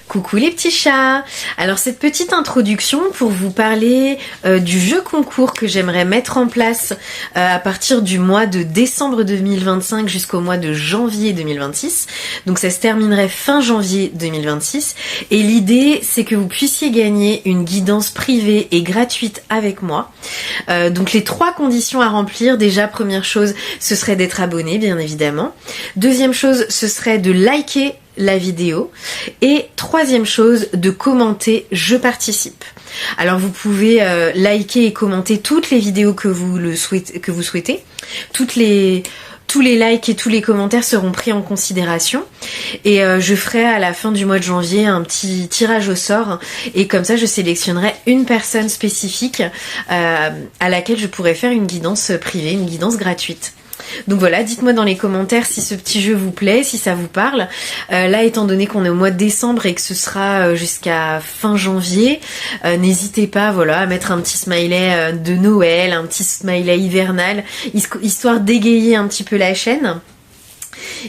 Coucou les petits chats. Alors cette petite introduction pour vous parler du jeu concours que j'aimerais mettre en place à partir du mois de décembre 2025 jusqu'au mois de janvier 2026. Donc ça se terminerait fin janvier 2026 et l'idée c'est que vous puissiez gagner une guidance privée et gratuite avec moi. Donc les 3 conditions à remplir, déjà première chose ce serait d'être abonné bien évidemment. Deuxième chose ce serait de liker la vidéo et troisième chose de commenter je participe. Alors vous pouvez liker et commenter toutes les vidéos que vous souhaitez. Tous les likes et tous les commentaires seront pris en considération et je ferai à la fin du mois de janvier un petit tirage au sort et comme ça je sélectionnerai une personne spécifique à laquelle je pourrai faire une guidance privée, une guidance gratuite. Donc voilà, dites-moi dans les commentaires si ce petit jeu vous plaît, si ça vous parle. Là, étant donné qu'on est au mois de décembre et que ce sera jusqu'à fin janvier, n'hésitez pas voilà, à mettre un petit smiley de Noël, un petit smiley hivernal, histoire d'égayer un petit peu la chaîne.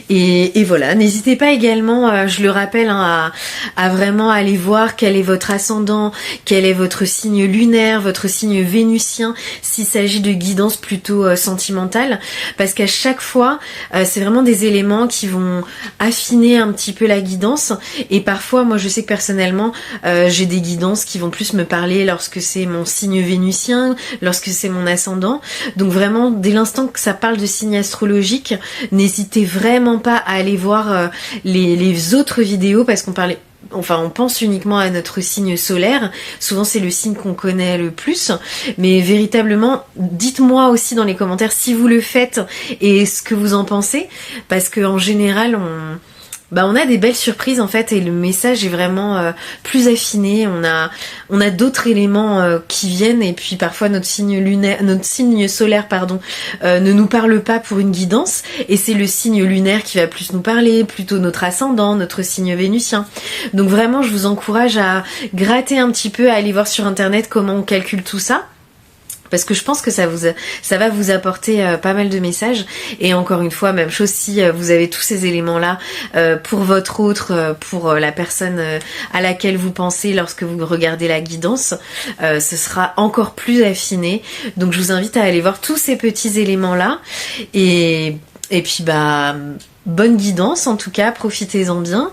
Et voilà, n'hésitez pas également, je le rappelle, hein, à vraiment aller voir quel est votre ascendant, quel est votre signe lunaire, votre signe vénusien, s'il s'agit de guidance plutôt sentimentale, parce qu'à chaque fois, c'est vraiment des éléments qui vont affiner un petit peu la guidance, et parfois, moi je sais que personnellement, j'ai des guidances qui vont plus me parler lorsque c'est mon signe vénusien, lorsque c'est mon ascendant, donc vraiment, dès l'instant que ça parle de signe astrologique, n'hésitez vraiment pas à aller voir les autres vidéos parce on pense uniquement à notre signe solaire, souvent c'est le signe qu'on connaît le plus, mais véritablement dites-moi aussi dans les commentaires si vous le faites et ce que vous en pensez, parce qu'en général on a des belles surprises en fait et le message est vraiment plus affiné, on a d'autres éléments qui viennent et puis parfois notre signe solaire ne nous parle pas pour une guidance et c'est le signe lunaire qui va plus nous parler, plutôt notre ascendant, notre signe vénusien. Donc vraiment je vous encourage à gratter un petit peu, à aller voir sur internet comment on calcule tout ça. Parce que je pense que ça va vous apporter pas mal de messages. Et encore une fois, même chose si vous avez tous ces éléments-là pour votre autre, pour la personne à laquelle vous pensez lorsque vous regardez la guidance, ce sera encore plus affiné. Donc je vous invite à aller voir tous ces petits éléments-là. Et puis bonne guidance en tout cas, profitez-en bien.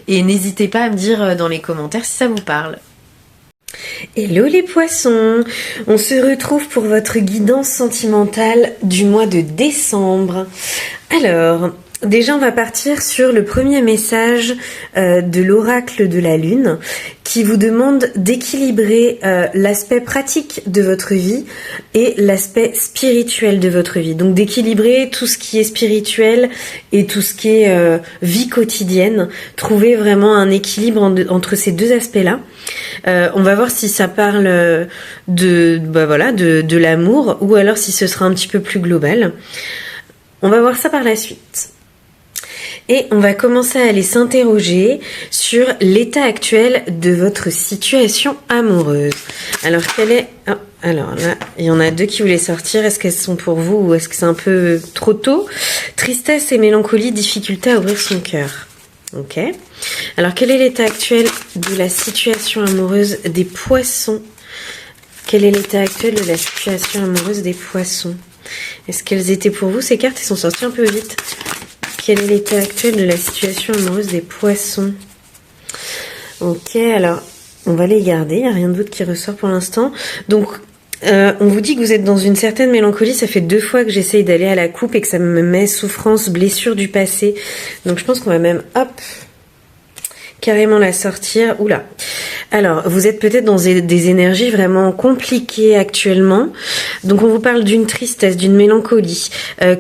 Et n'hésitez pas à me dire dans les commentaires si ça vous parle. Hello les poissons, on se retrouve pour votre guidance sentimentale du mois de décembre. Alors, déjà on va partir sur le premier message de l'oracle de la lune qui vous demande d'équilibrer l'aspect pratique de votre vie et l'aspect spirituel de votre vie. Donc d'équilibrer tout ce qui est spirituel et tout ce qui est vie quotidienne. Trouver vraiment un équilibre entre ces deux aspects-là. On va voir si ça parle de l'amour ou alors si ce sera un petit peu plus global. On va voir ça par la suite. Et on va commencer à aller s'interroger sur l'état actuel de votre situation amoureuse. Alors, alors là, il y en a 2 qui voulaient sortir. Est-ce qu'elles sont pour vous ou est-ce que c'est un peu trop tôt? Tristesse et mélancolie, difficulté à ouvrir son cœur. Ok. Alors, quel est l'état actuel de la situation amoureuse des poissons? Quel est l'état actuel de la situation amoureuse des poissons? Est-ce qu'elles étaient pour vous? Ces cartes, elles sont sorties un peu vite. Quel est l'état actuel de la situation amoureuse des poissons? Ok, alors, on va les garder. Il n'y a rien d'autre qui ressort pour l'instant. Donc, on vous dit que vous êtes dans une certaine mélancolie. Ça fait 2 fois que j'essaye d'aller à la coupe et que ça me met souffrance, blessure du passé. Donc, je pense qu'on va même, carrément la sortir. Oula. Alors, vous êtes peut-être dans des énergies vraiment compliquées actuellement. Donc, on vous parle d'une tristesse, d'une mélancolie,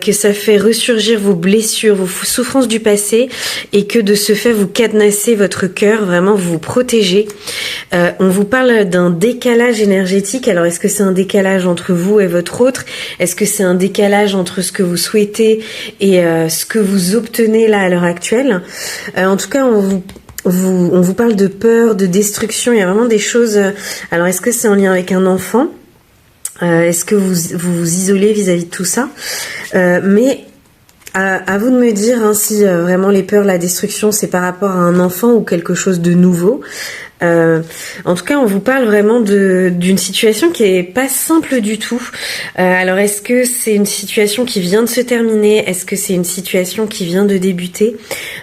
que ça fait ressurgir vos blessures, vos souffrances du passé, et que de ce fait, vous cadenassez votre cœur, vraiment, vous vous protégez. On vous parle d'un décalage énergétique. Alors, est-ce que c'est un décalage entre vous et votre autre? Est-ce que c'est un décalage entre ce que vous souhaitez et ce que vous obtenez là à l'heure actuelle? En tout cas, on vous parle de peur, de destruction, il y a vraiment des choses... Alors, est-ce que c'est en lien avec un enfant? Est-ce que vous vous isolez vis-à-vis de tout ça? Mais À vous de me dire hein, si vraiment les peurs, la destruction, c'est par rapport à un enfant ou quelque chose de nouveau. En tout cas, on vous parle vraiment d'une situation qui est pas simple du tout. Alors, est-ce que c'est une situation qui vient de se terminer? Est-ce que c'est une situation qui vient de débuter?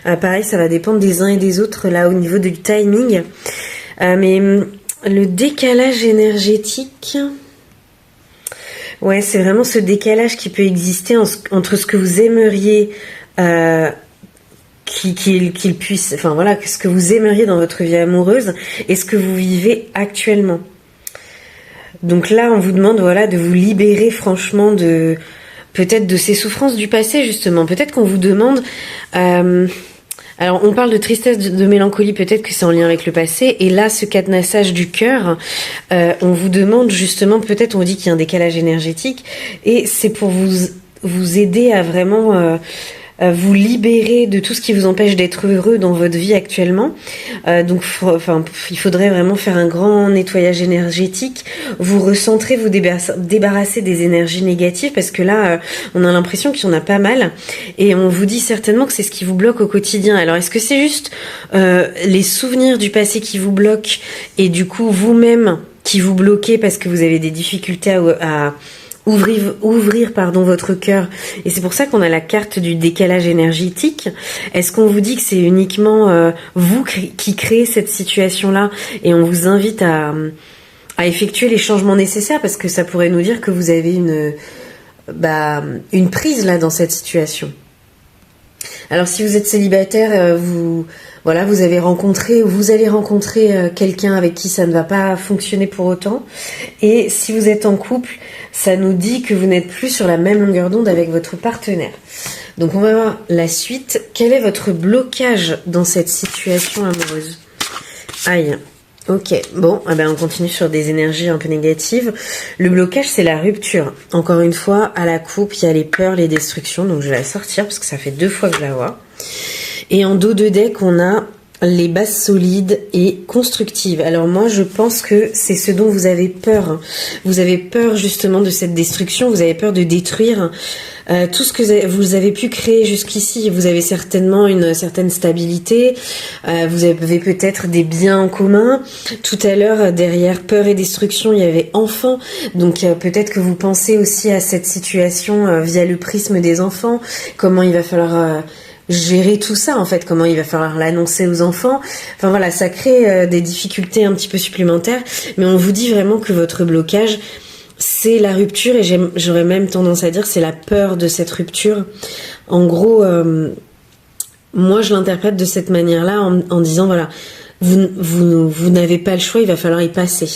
Pareil, ça va dépendre des uns et des autres là au niveau du timing. Mais le décalage énergétique... Ouais, c'est vraiment ce décalage qui peut exister entre ce que vous aimeriez... qu'il puisse, enfin voilà, ce que vous aimeriez dans votre vie amoureuse et ce que vous vivez actuellement. Donc là, on vous demande voilà de vous libérer franchement de peut-être de ces souffrances du passé justement. Peut-être qu'on vous demande. Alors on parle de tristesse, de mélancolie, peut-être que c'est en lien avec le passé. Et là, ce cadenassage du cœur, on vous demande justement, peut-être on dit qu'il y a un décalage énergétique et c'est pour vous aider à vraiment vous libérer de tout ce qui vous empêche d'être heureux dans votre vie actuellement. Donc, il faudrait vraiment faire un grand nettoyage énergétique, vous recentrer, vous débarrasser des énergies négatives, parce que là, on a l'impression qu'il y en a pas mal, et on vous dit certainement que c'est ce qui vous bloque au quotidien. Alors, est-ce que c'est juste les souvenirs du passé qui vous bloquent, et du coup, vous-même qui vous bloquez parce que vous avez des difficultés à ouvrir votre cœur, et c'est pour ça qu'on a la carte du décalage énergétique. Est-ce qu'on vous dit que c'est uniquement vous qui créez cette situation-là, et on vous invite à effectuer les changements nécessaires, parce que ça pourrait nous dire que vous avez une prise là dans cette situation. Alors si vous êtes célibataire, vous avez rencontré ou vous allez rencontrer quelqu'un avec qui ça ne va pas fonctionner pour autant. Et si vous êtes en couple, ça nous dit que vous n'êtes plus sur la même longueur d'onde avec votre partenaire. Donc on va voir la suite. Quel est votre blocage dans cette situation amoureuse? Aïe. Ok, bon, on continue sur des énergies un peu négatives. Le blocage, c'est la rupture. Encore une fois, à la coupe, il y a les peurs, les destructions. Donc je vais la sortir parce que ça fait 2 fois que je la vois. Et en dos de deck, on a les bases solides et constructives. Alors moi, je pense que c'est ce dont vous avez peur. Vous avez peur justement de cette destruction. Vous avez peur de détruire tout ce que vous avez pu créer jusqu'ici. Vous avez certainement une certaine stabilité. Vous avez peut-être des biens en commun. Tout à l'heure, derrière peur et destruction, il y avait enfants. Donc peut-être que vous pensez aussi à cette situation via le prisme des enfants. Comment il va falloir... gérer tout ça en fait, comment il va falloir l'annoncer aux enfants. Enfin voilà, ça crée des difficultés un petit peu supplémentaires, mais on vous dit vraiment que votre blocage, c'est la rupture, et j'aurais même tendance à dire c'est la peur de cette rupture. En gros, moi je l'interprète de cette manière-là en disant voilà, vous n'avez pas le choix, il va falloir y passer.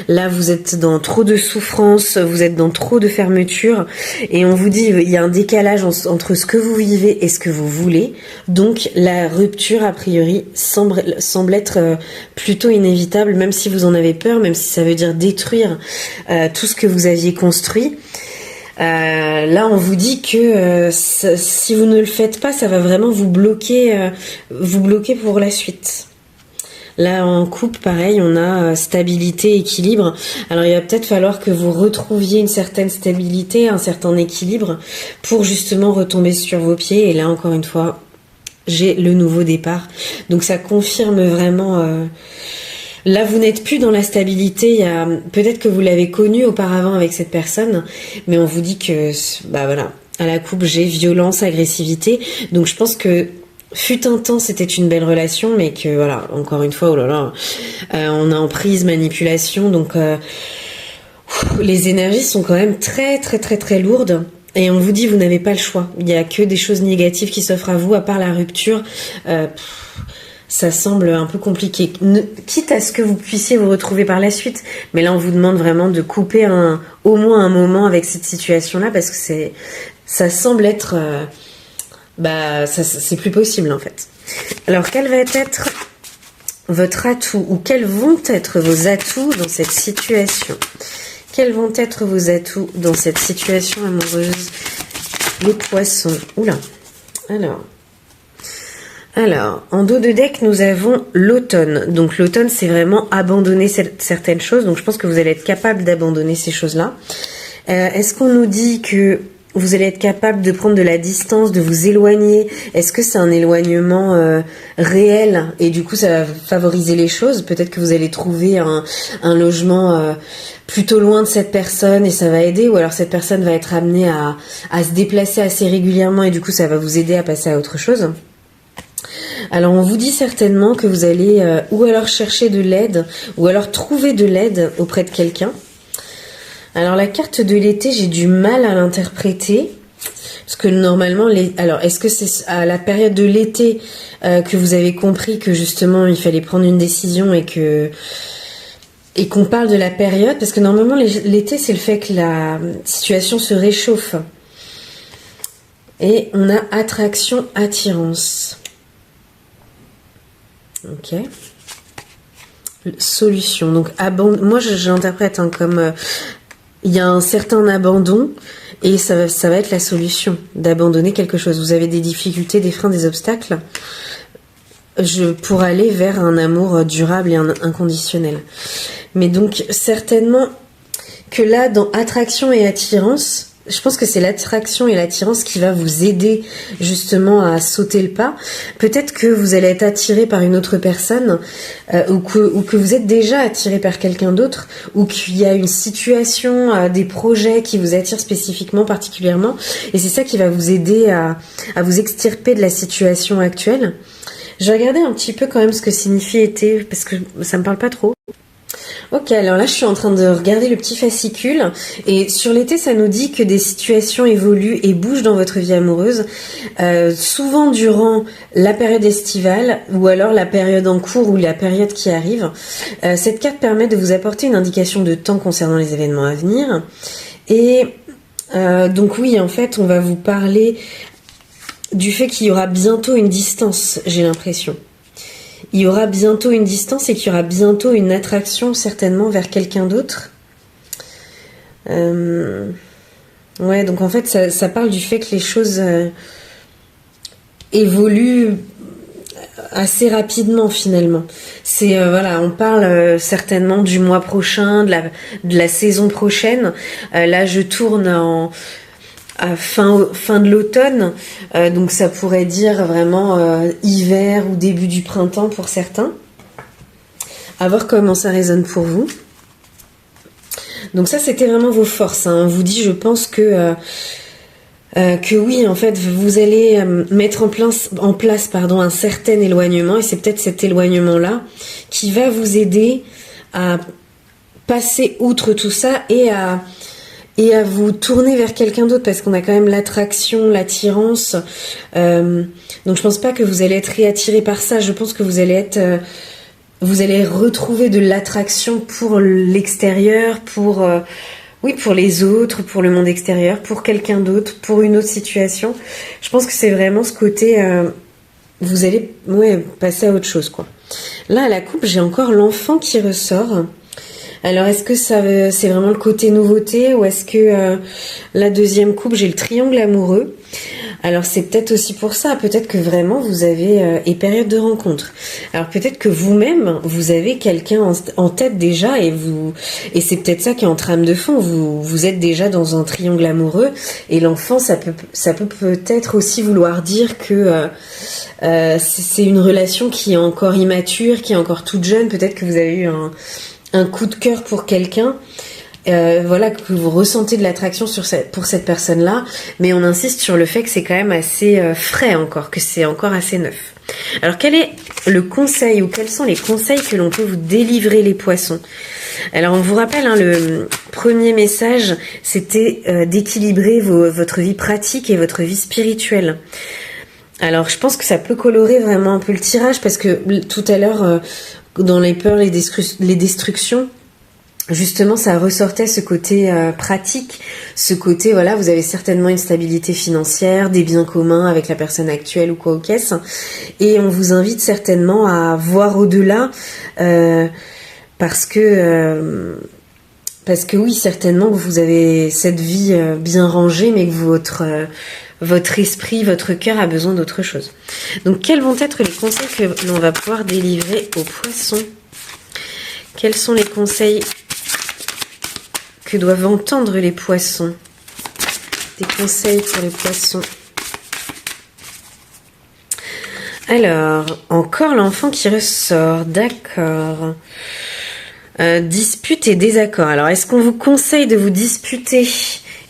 Là, vous êtes dans trop de souffrance, vous êtes dans trop de fermeture, et on vous dit il y a un décalage entre ce que vous vivez et ce que vous voulez. Donc la rupture, a priori, semble être plutôt inévitable, même si vous en avez peur, même si ça veut dire détruire tout ce que vous aviez construit. Là, on vous dit que si vous ne le faites pas, ça va vraiment vous bloquer pour la suite. Là, en couple, pareil, on a stabilité, équilibre. Alors, il va peut-être falloir que vous retrouviez une certaine stabilité, un certain équilibre pour justement retomber sur vos pieds. Et là, encore une fois, j'ai le nouveau départ. Donc, ça confirme vraiment... Là, vous n'êtes plus dans la stabilité. Peut-être que vous l'avez connu auparavant avec cette personne, mais on vous dit que, voilà, à la coupe, j'ai violence, agressivité. Donc, je pense que fut un temps, c'était une belle relation, mais que voilà, encore une fois, on a emprise, manipulation, donc les énergies sont quand même très très très très lourdes, et on vous dit vous n'avez pas le choix. Il y a que des choses négatives qui s'offrent à vous, à part la rupture. Ça semble un peu compliqué, quitte à ce que vous puissiez vous retrouver par la suite, mais là on vous demande vraiment de couper au moins un moment avec cette situation-là, parce que ça semble être c'est plus possible en fait. Alors quel va être votre atout, ou quels vont être vos atouts dans cette situation? Quels vont être vos atouts dans cette situation amoureuse, les poissons? Oula. Alors, en dos de deck, nous avons l'automne. Donc l'automne, c'est vraiment abandonner certaines choses. Donc je pense que vous allez être capable d'abandonner ces choses-là. Est-ce qu'on nous dit que vous allez être capable de prendre de la distance, de vous éloigner. Est-ce que c'est un éloignement réel et du coup ça va favoriser les choses? Peut-être que vous allez trouver un logement plutôt loin de cette personne et ça va aider, ou alors cette personne va être amenée à se déplacer assez régulièrement et du coup ça va vous aider à passer à autre chose. Alors on vous dit certainement que vous allez ou alors chercher de l'aide ou alors trouver de l'aide auprès de quelqu'un. Alors la carte de l'été, j'ai du mal à l'interpréter parce que normalement, alors est-ce que c'est à la période de l'été que vous avez compris que justement il fallait prendre une décision et qu'on parle de la période, parce que normalement l'été c'est le fait que la situation se réchauffe et on a attraction, attirance. Ok. Solution. Donc moi je l'interprète comme il y a un certain abandon et ça va être la solution d'abandonner quelque chose. Vous avez des difficultés, des freins, des obstacles pour aller vers un amour durable et inconditionnel. Mais donc certainement que là, dans attraction et attirance, je pense que c'est l'attraction et l'attirance qui va vous aider justement à sauter le pas. Peut-être que vous allez être attiré par une autre personne ou que vous êtes déjà attiré par quelqu'un d'autre, ou qu'il y a une situation, des projets qui vous attirent spécifiquement, particulièrement. Et c'est ça qui va vous aider à vous extirper de la situation actuelle. Je vais regarder un petit peu quand même ce que signifie été, parce que ça me parle pas trop. Ok, alors là je suis en train de regarder le petit fascicule et sur l'été ça nous dit que des situations évoluent et bougent dans votre vie amoureuse, souvent durant la période estivale ou alors la période en cours ou la période qui arrive. Cette carte permet de vous apporter une indication de temps concernant les événements à venir et donc oui, en fait on va vous parler du fait qu'il y aura bientôt une distance, j'ai l'impression. Il y aura bientôt une distance et qu'il y aura bientôt une attraction certainement vers quelqu'un d'autre. Ouais, donc en fait ça parle du fait que les choses évoluent assez rapidement finalement. C'est voilà, on parle certainement du mois prochain, de la saison prochaine. Là je tourne à fin de l'automne, donc ça pourrait dire vraiment hiver ou début du printemps pour certains. À voir comment ça résonne pour vous. Donc ça c'était vraiment vos forces, hein. On vous dit, je pense que oui, en fait vous allez mettre en place un certain éloignement, et c'est peut-être cet éloignement là qui va vous aider à passer outre tout ça et à vous tourner vers quelqu'un d'autre, parce qu'on a quand même l'attraction, l'attirance. Donc je pense pas que vous allez être réattiré par ça. Je pense que vous allez retrouver de l'attraction pour l'extérieur, pour les autres, pour le monde extérieur, pour quelqu'un d'autre, pour une autre situation. Je pense que c'est vraiment ce côté, vous allez passer à autre chose, quoi. Là, à la coupe, j'ai encore l'enfant qui ressort. Alors, est-ce que c'est vraiment le côté nouveauté, ou est-ce que la deuxième coupe, j'ai le triangle amoureux? Alors, c'est peut-être aussi pour ça. Peut-être que vraiment, vous avez et période de rencontre. Alors, peut-être que vous-même, vous avez quelqu'un en tête déjà, et c'est peut-être ça qui est en trame de fond. Vous êtes déjà dans un triangle amoureux, et l'enfant, ça peut peut-être aussi vouloir dire que c'est une relation qui est encore immature, qui est encore toute jeune. Peut-être que vous avez eu un coup de cœur pour quelqu'un, voilà, que vous ressentez de l'attraction pour cette personne-là, mais on insiste sur le fait que c'est quand même assez frais encore, que c'est encore assez neuf. Alors quel est le conseil, ou quels sont les conseils que l'on peut vous délivrer, les poissons? Alors on vous rappelle, hein, le premier message, c'était d'équilibrer votre vie pratique et votre vie spirituelle. Alors je pense que ça peut colorer vraiment un peu le tirage, parce que tout à l'heure, dans les peurs, les destructions, justement ça ressortait ce côté pratique, ce côté, voilà, vous avez certainement une stabilité financière, des biens communs avec la personne actuelle ou quoi aux caisses, et on vous invite certainement à voir au-delà, parce que oui, certainement que vous avez cette vie bien rangée, mais que votre esprit, votre cœur a besoin d'autre chose. Donc, quels vont être les conseils que l'on va pouvoir délivrer aux poissons? Quels sont les conseils que doivent entendre les poissons des conseils pour les poissons. Alors, encore l'enfant qui ressort, d'accord. Dispute et désaccord. Alors, est-ce qu'on vous conseille de vous disputer?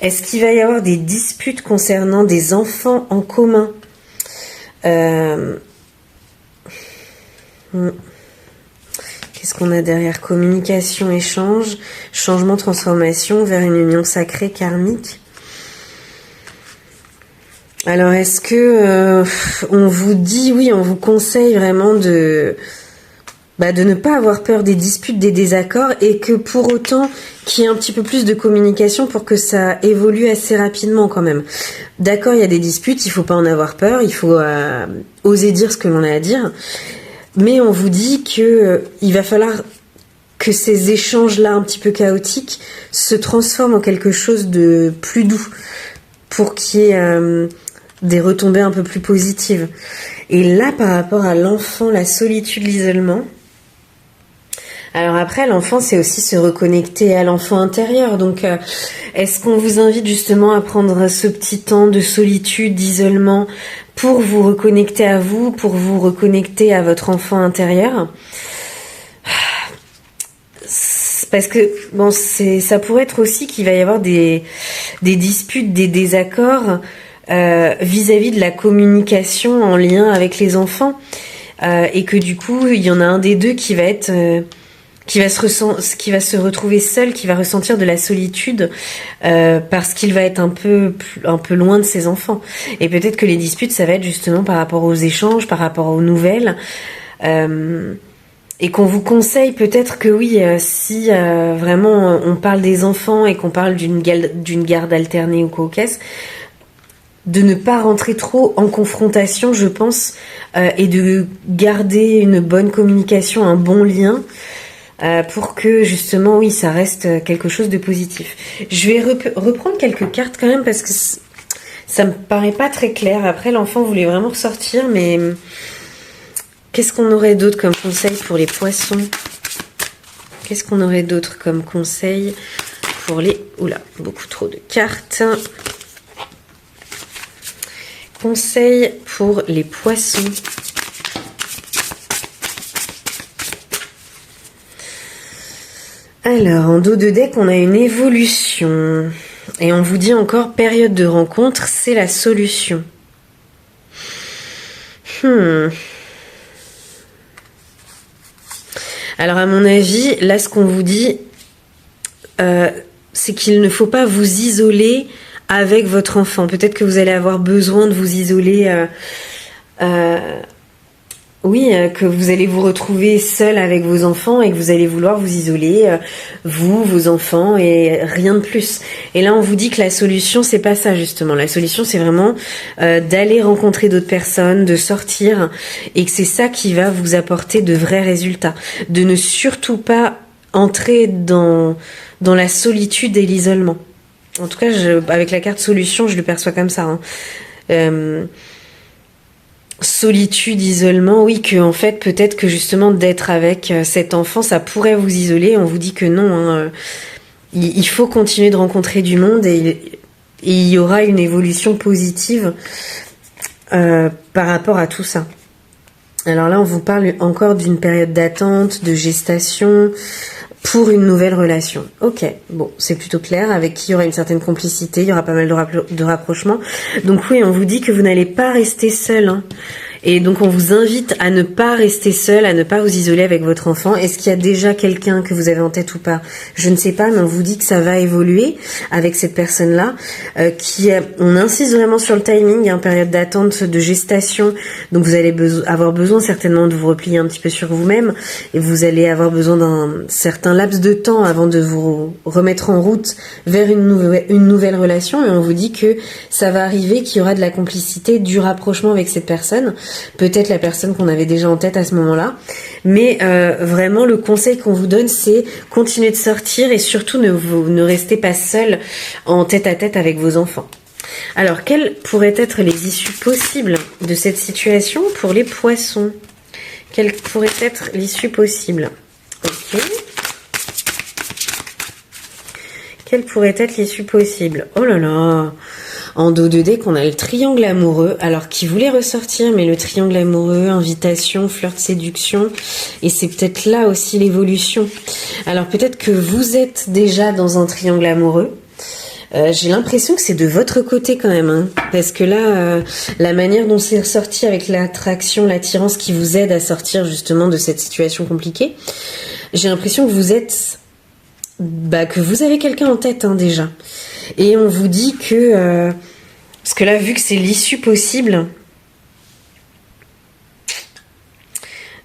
Est-ce qu'il va y avoir des disputes concernant des enfants en commun? Qu'est-ce qu'on a derrière? Communication, échange, changement, transformation vers une union sacrée karmique. Alors, est-ce que on vous dit, oui, on vous conseille vraiment de ne pas avoir peur des disputes, des désaccords, et que pour autant qu'il y ait un petit peu plus de communication pour que ça évolue assez rapidement quand même. D'accord, il y a des disputes, il faut pas en avoir peur, il faut oser dire ce que l'on a à dire, mais on vous dit que il va falloir que ces échanges-là un petit peu chaotiques se transforment en quelque chose de plus doux pour qu'il y ait des retombées un peu plus positives. Et là, par rapport à l'enfant, la solitude, l'isolement, alors après, l'enfant, c'est aussi se reconnecter à l'enfant intérieur. Donc, est-ce qu'on vous invite justement à prendre ce petit temps de solitude, d'isolement, pour vous reconnecter à vous, pour vous reconnecter à votre enfant intérieur? Parce que, bon, ça pourrait être aussi qu'il va y avoir des disputes, des désaccords vis-à-vis de la communication en lien avec les enfants, et que du coup il y en a un des deux qui va être qui va se retrouver seul, qui va ressentir de la solitude parce qu'il va être un peu loin de ses enfants. Et peut-être que les disputes, ça va être justement par rapport aux échanges, par rapport aux nouvelles, et qu'on vous conseille peut-être que oui, si vraiment on parle des enfants et qu'on parle d'une garde alternée ou quoi qu'est-ce, de ne pas rentrer trop en confrontation, je pense, et de garder une bonne communication, un bon lien, pour que justement, oui, ça reste quelque chose de positif. Je vais reprendre quelques cartes quand même parce que ça me paraît pas très clair. Après, l'enfant voulait vraiment ressortir, mais qu'est-ce qu'on aurait d'autre comme conseil pour les poissons? Qu'est-ce qu'on aurait d'autre comme conseil pour les... Oula, beaucoup trop de cartes. Conseil pour les poissons. Alors, en dos de deck, on a une évolution. Et on vous dit encore, période de rencontre, c'est la solution. Alors, à mon avis, là, ce qu'on vous dit, c'est qu'il ne faut pas vous isoler avec votre enfant. Peut-être que vous allez avoir besoin de vous isoler, que vous allez vous retrouver seul avec vos enfants et que vous allez vouloir vous isoler, vous, vos enfants et rien de plus. Et là, on vous dit que la solution, c'est pas ça justement. La solution, c'est vraiment d'aller rencontrer d'autres personnes, de sortir, et que c'est ça qui va vous apporter de vrais résultats. De ne surtout pas entrer dans la solitude et l'isolement. En tout cas, avec la carte solution, je le perçois comme ça. Solitude, isolement, oui, que en fait, peut-être que justement d'être avec cet enfant, ça pourrait vous isoler. On vous dit que non. Il faut continuer de rencontrer du monde et il y aura une évolution positive par rapport à tout ça. Alors là, on vous parle encore d'une période d'attente, de gestation, pour une nouvelle relation. Ok, bon, c'est plutôt clair, avec qui il y aura une certaine complicité, il y aura pas mal de rapprochements. Donc oui, on vous dit que vous n'allez pas rester seul, hein. Et donc on vous invite à ne pas rester seul, à ne pas vous isoler avec votre enfant. Est-ce qu'il y a déjà quelqu'un que vous avez en tête ou pas? Je ne sais pas, mais on vous dit que ça va évoluer avec cette personne-là. On insiste vraiment sur le timing, il y a une période d'attente, de gestation. Donc vous allez avoir besoin certainement de vous replier un petit peu sur vous-même. Et vous allez avoir besoin d'un certain laps de temps avant de vous remettre en route vers une nouvelle relation. Et on vous dit que ça va arriver, qu'il y aura de la complicité, du rapprochement avec cette personne. Peut-être la personne qu'on avait déjà en tête à ce moment-là. Mais vraiment, le conseil qu'on vous donne, c'est continuer de sortir et surtout ne restez pas seul en tête-à-tête avec vos enfants. Alors, quelles pourraient être les issues possibles de cette situation pour les poissons? Quelle pourrait être l'issue possible? Ok. Quelle pourrait être l'issue possible? Oh là là! En dos de deck, on a le triangle amoureux, alors qui voulait ressortir, mais le triangle amoureux, invitation, flirt, séduction, et c'est peut-être là aussi l'évolution. Alors peut-être que vous êtes déjà dans un triangle amoureux. J'ai l'impression que c'est de votre côté quand même, hein, parce que là, la manière dont c'est ressorti avec l'attraction, l'attirance qui vous aide à sortir justement de cette situation compliquée, j'ai l'impression que vous êtes, que vous avez quelqu'un en tête, hein, déjà. Et on vous dit que, parce que là, vu que c'est l'issue possible,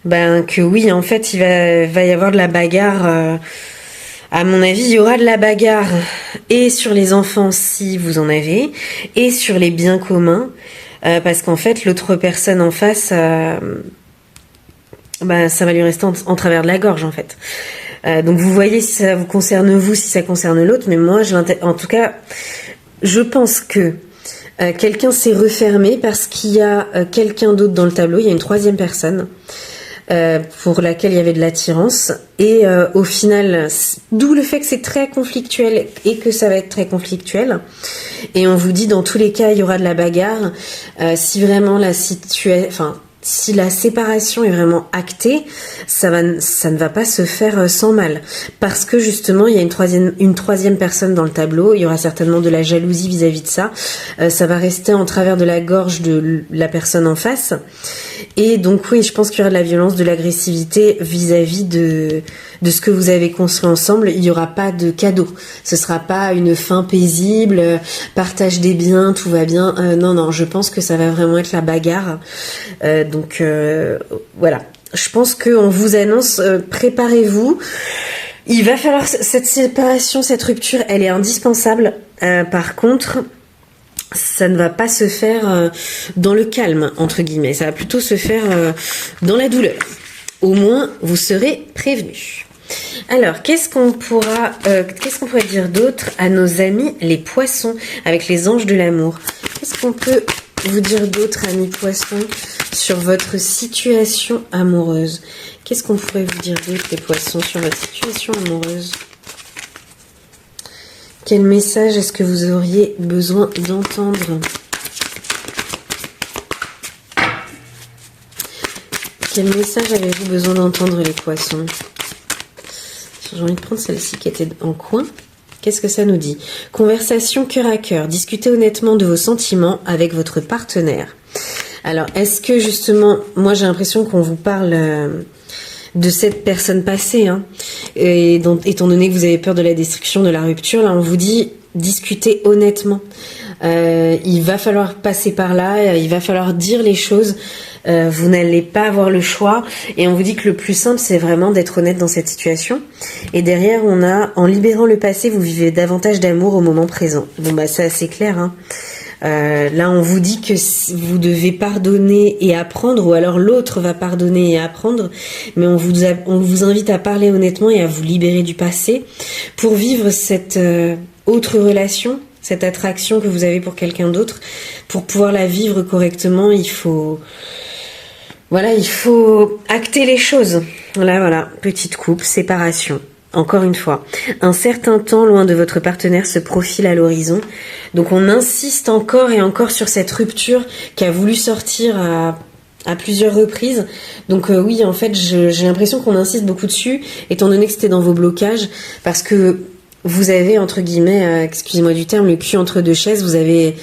que oui, en fait, il va y avoir de la bagarre. À mon avis, il y aura de la bagarre et sur les enfants si vous en avez, et sur les biens communs, parce qu'en fait, l'autre personne en face, ça va lui rester en travers de la gorge, en fait. Donc vous voyez si ça vous concerne vous, si ça concerne l'autre, mais moi, en tout cas, je pense que quelqu'un s'est refermé parce qu'il y a quelqu'un d'autre dans le tableau, il y a une troisième personne. Pour laquelle il y avait de l'attirance, et au final, d'où le fait que c'est très conflictuel et que ça va être très conflictuel, et on vous dit dans tous les cas il y aura de la bagarre, si vraiment si la séparation est vraiment actée, ça ne va pas se faire sans mal, parce que justement il y a une troisième personne dans le tableau, il y aura certainement de la jalousie vis-à-vis de ça, ça va rester en travers de la gorge de la personne en face, et donc oui, je pense qu'il y aura de la violence, de l'agressivité vis-à-vis de ce que vous avez construit ensemble. Il n'y aura pas de cadeau, ce sera pas une fin paisible, partage des biens, tout va bien, non, je pense que ça va vraiment être la bagarre. Donc voilà, je pense qu'on vous annonce, préparez-vous, il va falloir cette séparation, cette rupture, elle est indispensable. Par contre, ça ne va pas se faire dans le calme, entre guillemets, ça va plutôt se faire dans la douleur. Au moins, vous serez prévenus. Alors, qu'est-ce qu'on pourrait dire d'autre à nos amis les poissons, avec les anges de l'amour? Qu'est-ce qu'on peut vous dire d'autre, amis poissons, sur votre situation amoureuse? Qu'est-ce qu'on pourrait vous dire d'autre, les poissons, sur votre situation amoureuse? Quel message est-ce que vous auriez besoin d'entendre? Quel message avez-vous besoin d'entendre, les poissons? J'ai envie de prendre celle-ci qui était en coin. Qu'est-ce que ça nous dit? Conversation cœur à cœur. Discutez honnêtement de vos sentiments avec votre partenaire. Alors, est-ce que justement, moi j'ai l'impression qu'on vous parle de cette personne passée, hein, et étant donné que vous avez peur de la destruction, de la rupture, là on vous dit discutez honnêtement. Il va falloir passer par là, il va falloir dire les choses. Vous n'allez pas avoir le choix, et on vous dit que le plus simple c'est vraiment d'être honnête dans cette situation. Et derrière on a, en libérant le passé, vous vivez davantage d'amour au moment présent. Bon c'est assez clair, hein. Là on vous dit que vous devez pardonner et apprendre, ou alors l'autre va pardonner et apprendre, mais on vous invite à parler honnêtement et à vous libérer du passé pour vivre cette autre relation, cette attraction que vous avez pour quelqu'un d'autre. Pour pouvoir la vivre correctement, il faut acter les choses. Voilà, petite coupe, séparation. Encore une fois, un certain temps loin de votre partenaire se profile à l'horizon. Donc on insiste encore et encore sur cette rupture qui a voulu sortir à plusieurs reprises. Donc oui, en fait, j'ai l'impression qu'on insiste beaucoup dessus, étant donné que c'était dans vos blocages, parce que vous avez, entre guillemets, excusez-moi du terme, le cul entre deux chaises. Vous avez,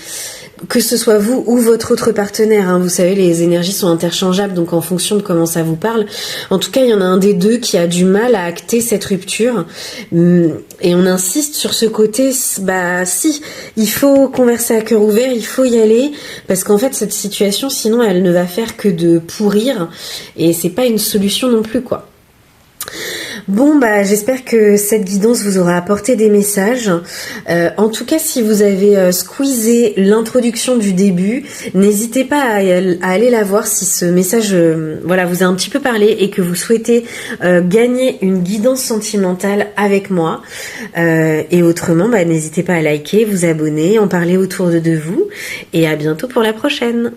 que ce soit vous ou votre autre partenaire, hein, vous savez, les énergies sont interchangeables, donc en fonction de comment ça vous parle. En tout cas, il y en a un des deux qui a du mal à acter cette rupture, et on insiste sur ce côté, si, il faut converser à cœur ouvert, il faut y aller, parce qu'en fait, cette situation, sinon, elle ne va faire que de pourrir, et c'est pas une solution non plus, quoi. Bon, j'espère que cette guidance vous aura apporté des messages. En tout cas, si vous avez squeezé l'introduction du début, n'hésitez pas à aller la voir si ce message vous a un petit peu parlé et que vous souhaitez gagner une guidance sentimentale avec moi. Et autrement, n'hésitez pas à liker, vous abonner, en parler autour de vous. Et à bientôt pour la prochaine.